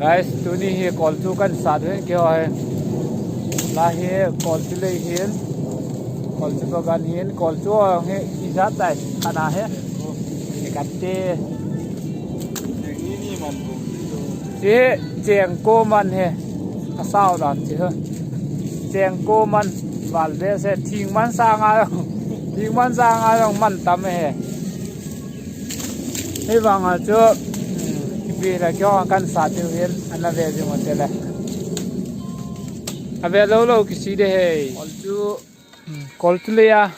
guys tu ni he call chu kan sa de ke hai la he call chu le hian call chu gan hian call chu he izat dai khana he ke katte chế chèn cô man he sao đó chứ chèn cô man và để sẽ thiên man sang ai thiên man sang ai rằng man tắm he hy vọng là chưa vì là cho căn sát tiêu hiến anh là về gì một thế này à về lâu lâu cái gì đấy call chú lia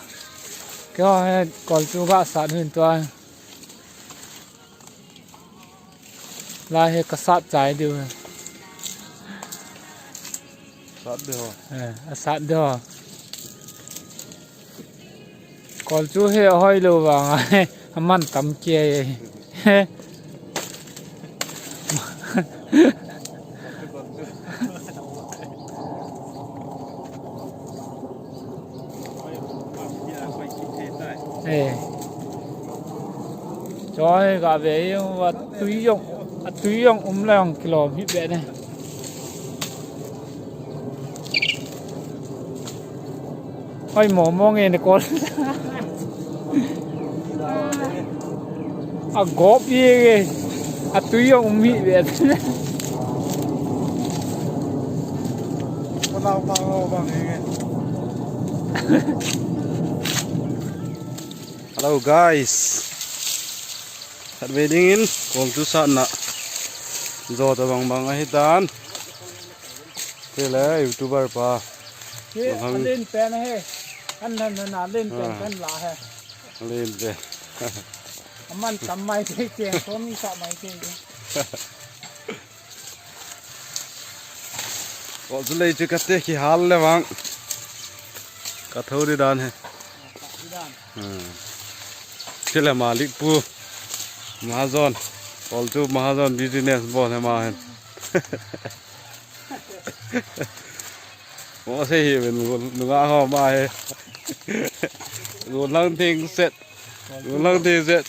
cái call chú gã sát hơn tôi là hệ cái sát trái điều sát điều call chú hệ hơi lâu vào ngay man tắm kia cho gà về và túi dụng lòng kilo hít về này ôi mỏ nghe này con à góp gì à túi dụng hít về Hello guys, at wedding in kung tu sana zo ta bang ai dan thế là youtuber pa lên pen he anh lên pen lá he lên về man tắm mai thế chèn có mi sợ mai thế có gì lấy chứ cái thế khi hal le bang cả thâu đi đan he thế là Malik pu Mahazon all to Mahazon business boss है माँ है वो से हीเป็นนุ่งอาหอมมาहैรุ่นลังทิ้งเสร็จรุ่นลังทิ้งเสร็จ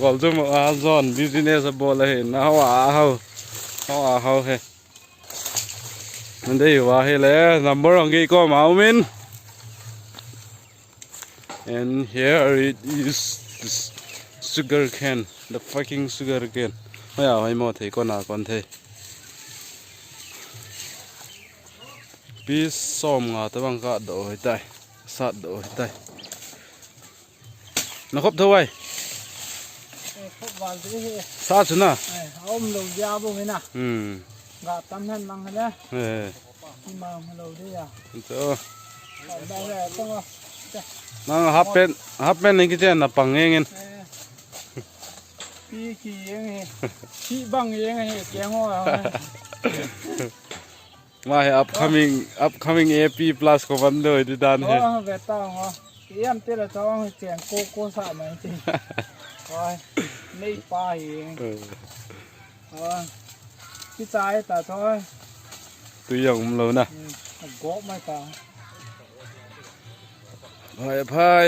all to Mahazon business bossเลยนะเขาเฮ้มันได้ว่าเฮ้เลย number ของกี่ก็มาอุมิน and here it is this sugar cane the fucking sugar caneไม่เอาให้หมดเถอะก็น่าก่อนเถอะปีส้มงาแต่บางก็โดดได้สัตว์โดดได้นะครับเท่าไหร่สัตว์นะเอาลงยาบุ้งนะกะตั้มนั่นมังนะที่มาเราได้ยาเจ้าได้แล้วต้องนั่งฮับเป็นนี่ก็จะนับปังเองพี่ขี้เองขี้บังเองแกงหัวมาให้ upcoming AP plus ก็วันเลยดิดานเฮ้เวทต้องเหรอเยี่ยมเจ้าท้องเสียงโกสะไหมจริงโอ้ยไม่ป้าเองพี่ชายแต่ท้อยตัวอย่างมันเลยนะกบไม่ต่างพาย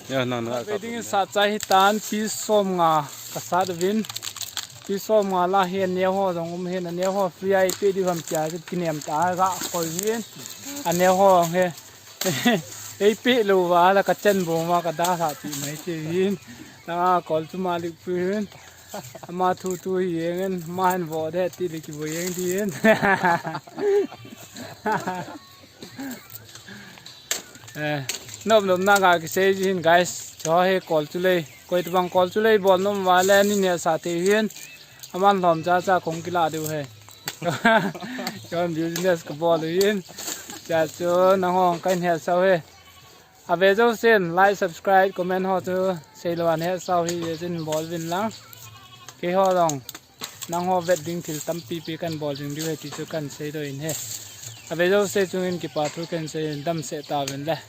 เนี่ยนั่นนะไปดิ้งสัตว์ใจตานปีส้มงากษัตริย์วินปีส้มงาลาเฮียนเนี้ยหัวตรงเฮียนอันเนี้ยหัวฟรีไอปีดีความจ่ายจะกินเนียมตากะคอยเฮียนอันเนี้ยหัวเฮ้ไอปีลูกว่าแล้วก็เจนบัวมากระดาษปีไม่เฮียนแล้วก็จุมาลิกพื้นมาทูเฮียนมาเห็นวัวเด็ดตีลิกบัวเฮียนดีเฮียนนบน่ากากิเซจิน guys ชอให้คอลจุเลยคุยตัวบังคอลจุเลยบอลน้ำวาเลนี่เนี่ยสาธิตเห็นอามันหอมจ้าคงกีฬาดูให้จอมบิวเนสกับบอลเห็นจ้าเจ้าน้องห้องกันเห็ดเสาให้อาเวจ้าเซนไลค์ subscribe คอมเมนต์ห่อเจ้าเซลวันเห็ดเสาให้เจนบอลวินลังเกี่ยวลองน้องห้องเวดดิ้งถึงตั้มปีกันบอลจึงดูให้ที่เจ้ากันเซโดยเห็นอาเวจ้าเซจุงอินกีปาทุกันเซดัมเซตาวินเลย